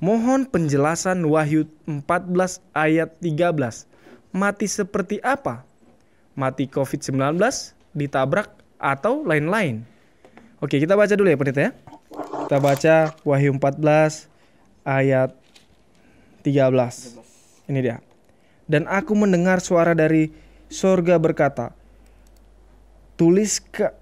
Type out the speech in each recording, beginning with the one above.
Mohon penjelasan Wahyu 14 ayat 13. Mati seperti apa? Mati COVID-19, ditabrak, atau lain-lain? Oke, kita baca dulu ya pendeta ya. Kita baca Wahyu 14 ayat 13. Ini dia. Dan aku mendengar suara dari sorga berkata, tuliskan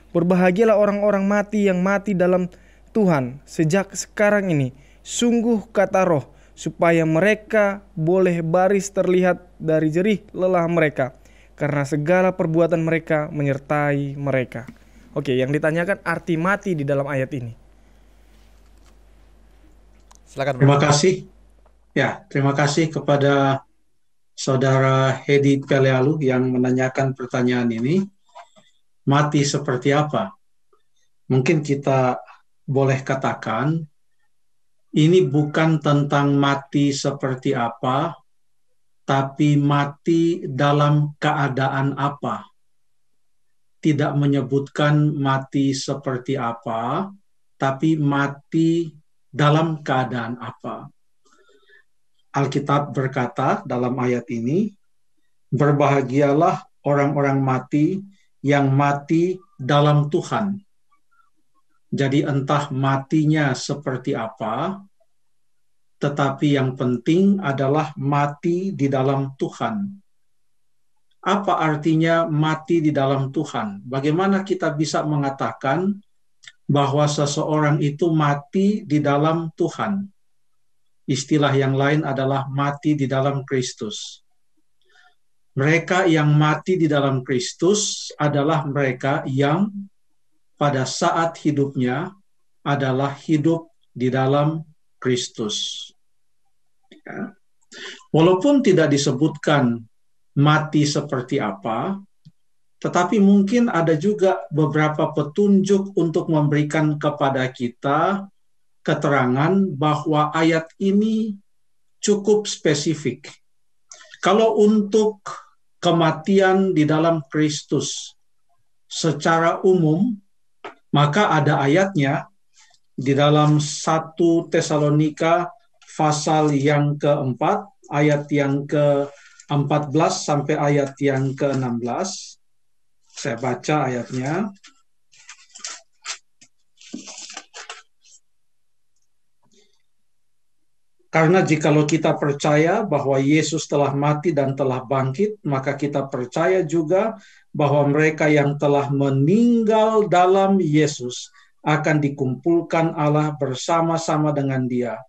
berbahagialah orang-orang mati yang mati dalam Tuhan sejak sekarang ini. Sungguh kata Roh, supaya mereka boleh baris terlihat dari jerih lelah mereka, karena segala perbuatan mereka menyertai mereka. Oke, yang ditanyakan arti mati di dalam ayat ini. Silakan. Terima kasih. Ya, terima kasih kepada Saudara Hedi Pelealu yang menanyakan pertanyaan ini. Mati seperti apa? Mungkin kita boleh katakan, ini bukan tentang mati seperti apa, tapi mati dalam keadaan apa. Tidak menyebutkan mati seperti apa, tapi mati dalam keadaan apa. Alkitab berkata dalam ayat ini, berbahagialah orang-orang mati yang mati dalam Tuhan. Jadi entah matinya seperti apa, tetapi yang penting adalah mati di dalam Tuhan. Apa artinya mati di dalam Tuhan? Bagaimana kita bisa mengatakan bahwa seseorang itu mati di dalam Tuhan? Istilah yang lain adalah mati di dalam Kristus. Mereka yang mati di dalam Kristus adalah mereka yang pada saat hidupnya adalah hidup di dalam Kristus. Ya. Walaupun tidak disebutkan mati seperti apa, tetapi mungkin ada juga beberapa petunjuk untuk memberikan kepada kita keterangan bahwa ayat ini cukup spesifik. Kalau untuk kematian di dalam Kristus secara umum, maka ada ayatnya di dalam 1 Tesalonika pasal yang keempat, ayat yang ke-14 sampai ayat yang ke-16. Saya baca ayatnya. Karena jikalau kita percaya bahwa Yesus telah mati dan telah bangkit, maka kita percaya juga bahwa mereka yang telah meninggal dalam Yesus akan dikumpulkan Allah bersama-sama dengan Dia.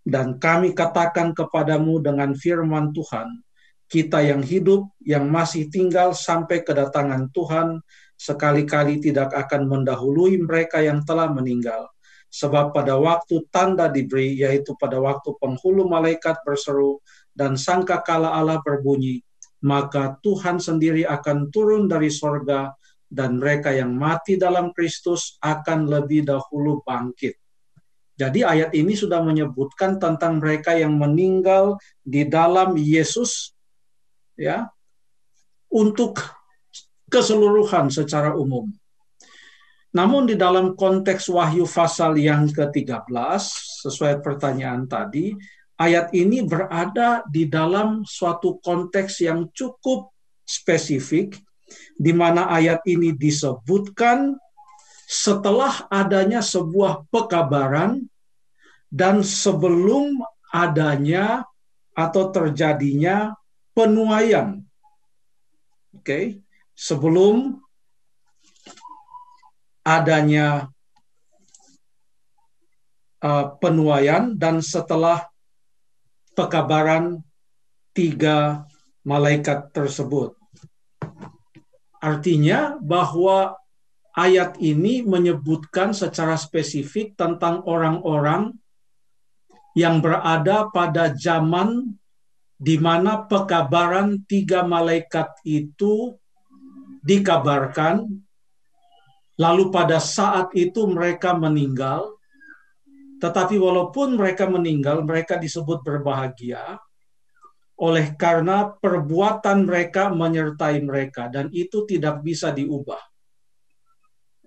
Dan kami katakan kepadamu dengan firman Tuhan, kita yang hidup, yang masih tinggal sampai kedatangan Tuhan, sekali-kali tidak akan mendahului mereka yang telah meninggal. Sebab pada waktu tanda diberi, yaitu pada waktu penghulu malaikat berseru dan sangkakala Allah berbunyi, maka Tuhan sendiri akan turun dari sorga dan mereka yang mati dalam Kristus akan lebih dahulu bangkit. Jadi ayat ini sudah menyebutkan tentang mereka yang meninggal di dalam Yesus, ya, untuk keseluruhan secara umum. Namun di dalam konteks Wahyu pasal yang ke-13, sesuai pertanyaan tadi, ayat ini berada di dalam suatu konteks yang cukup spesifik, di mana ayat ini disebutkan setelah adanya sebuah pekabaran dan sebelum adanya atau terjadinya penuaian. Oke, sebelum adanya penuaian dan setelah pekabaran 3 malaikat tersebut. Artinya bahwa ayat ini menyebutkan secara spesifik tentang orang-orang yang berada pada zaman di mana pekabaran 3 malaikat itu dikabarkan, lalu pada saat itu mereka meninggal, tetapi walaupun mereka meninggal, mereka disebut berbahagia, oleh karena perbuatan mereka menyertai mereka, dan itu tidak bisa diubah.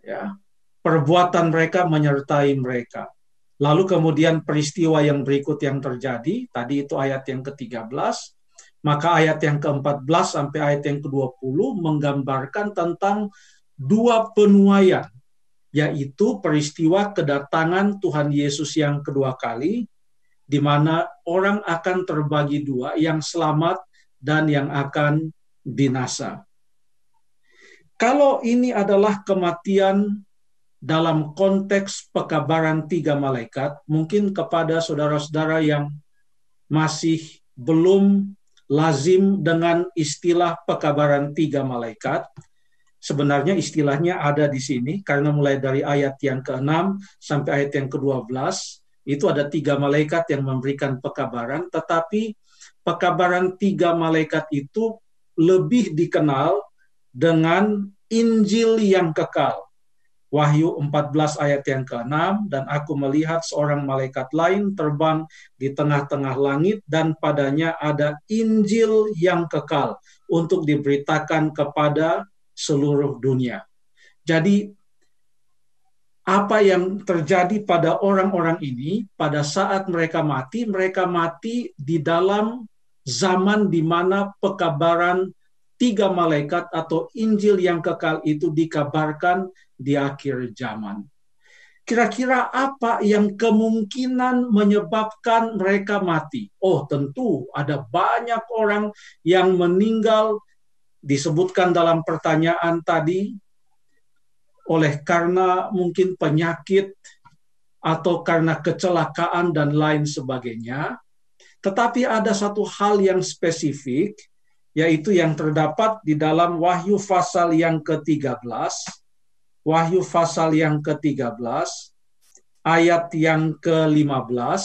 Ya. perbuatan mereka menyertai mereka. Lalu kemudian peristiwa yang berikut yang terjadi, tadi itu ayat yang ke-13, maka ayat yang ke-14 sampai ayat yang ke-20 menggambarkan tentang dua penuaian, yaitu peristiwa kedatangan Tuhan Yesus yang kedua kali, di mana orang akan terbagi dua, yang selamat dan yang akan binasa. Kalau ini adalah kematian dalam konteks pekabaran tiga malaikat, mungkin kepada saudara-saudara yang masih belum lazim dengan istilah pekabaran tiga malaikat, sebenarnya istilahnya ada di sini, karena mulai dari ayat yang ke-6 sampai ayat yang ke-12, itu ada tiga malaikat yang memberikan pekabaran, tetapi pekabaran tiga malaikat itu lebih dikenal dengan Injil yang kekal. Wahyu 14 ayat yang ke-6, dan aku melihat seorang malaikat lain terbang di tengah-tengah langit, dan padanya ada Injil yang kekal untuk diberitakan kepada seluruh dunia. Jadi, apa yang terjadi pada orang-orang ini pada saat mereka mati di dalam zaman di mana pekabaran tiga malaikat atau Injil yang kekal itu dikabarkan di akhir zaman. Kira-kira apa yang kemungkinan menyebabkan mereka mati? Oh, tentu ada banyak orang yang meninggal, disebutkan dalam pertanyaan tadi, oleh karena mungkin penyakit atau karena kecelakaan dan lain sebagainya. Tetapi ada satu hal yang spesifik, yaitu yang terdapat di dalam Wahyu pasal yang ke-13, Wahyu pasal yang ke-13, ayat yang ke-15,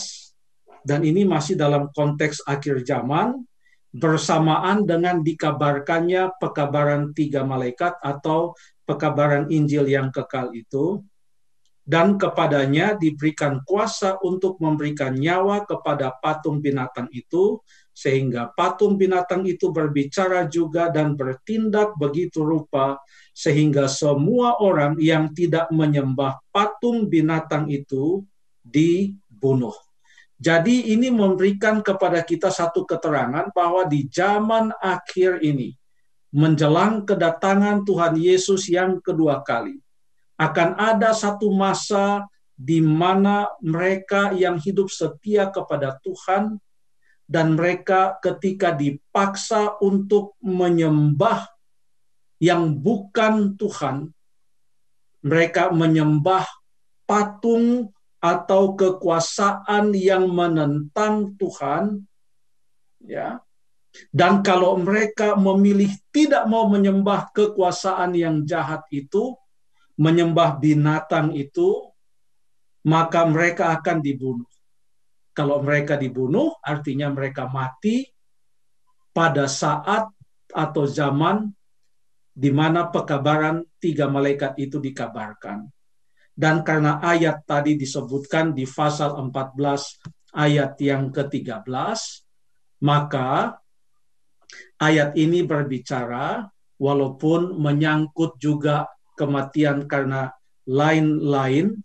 dan ini masih dalam konteks akhir zaman, bersamaan dengan dikabarkannya pekabaran tiga malaikat atau pekabaran Injil yang kekal itu, dan kepadanya diberikan kuasa untuk memberikan nyawa kepada patung binatang itu, sehingga patung binatang itu berbicara juga dan bertindak begitu rupa, sehingga semua orang yang tidak menyembah patung binatang itu dibunuh. Jadi ini memberikan kepada kita satu keterangan bahwa di zaman akhir ini, menjelang kedatangan Tuhan Yesus yang kedua kali, akan ada satu masa di mana mereka yang hidup setia kepada Tuhan dan mereka ketika dipaksa untuk menyembah yang bukan Tuhan, mereka menyembah patung atau kekuasaan yang menentang Tuhan, ya. Dan kalau mereka memilih tidak mau menyembah kekuasaan yang jahat itu, menyembah binatang itu, maka mereka akan dibunuh. Kalau mereka dibunuh, artinya mereka mati pada saat atau zaman di mana pekabaran tiga malaikat itu dikabarkan. Dan karena ayat tadi disebutkan di pasal 14 ayat yang ke-13, maka ayat ini berbicara, walaupun menyangkut juga kematian karena lain-lain,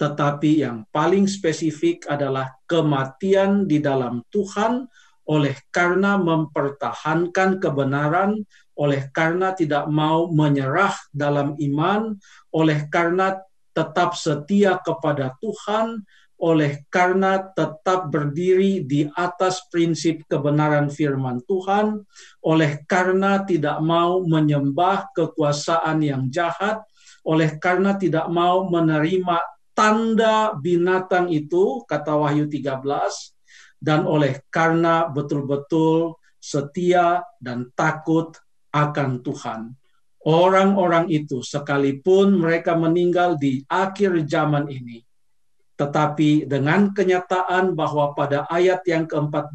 tetapi yang paling spesifik adalah kematian di dalam Tuhan oleh karena mempertahankan kebenaran, oleh karena tidak mau menyerah dalam iman, oleh karena tetap setia kepada Tuhan, oleh karena tetap berdiri di atas prinsip kebenaran firman Tuhan, oleh karena tidak mau menyembah kekuasaan yang jahat, oleh karena tidak mau menerima tanda binatang itu, kata Wahyu 13, dan oleh karena betul-betul setia dan takut akan Tuhan. Orang-orang itu sekalipun mereka meninggal di akhir zaman ini, tetapi dengan kenyataan bahwa pada ayat yang ke-14,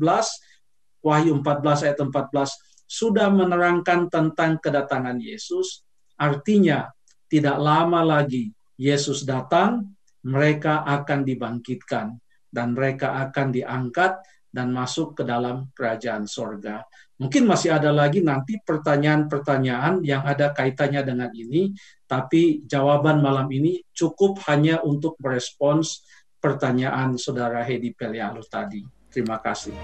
Wahyu 14 ayat 14, sudah menerangkan tentang kedatangan Yesus, artinya tidak lama lagi Yesus datang, mereka akan dibangkitkan, dan mereka akan diangkat dan masuk ke dalam kerajaan sorga. Mungkin masih ada lagi nanti pertanyaan-pertanyaan yang ada kaitannya dengan ini, tapi jawaban malam ini cukup hanya untuk merespons pertanyaan Saudara Hedi Pelialo tadi. Terima kasih.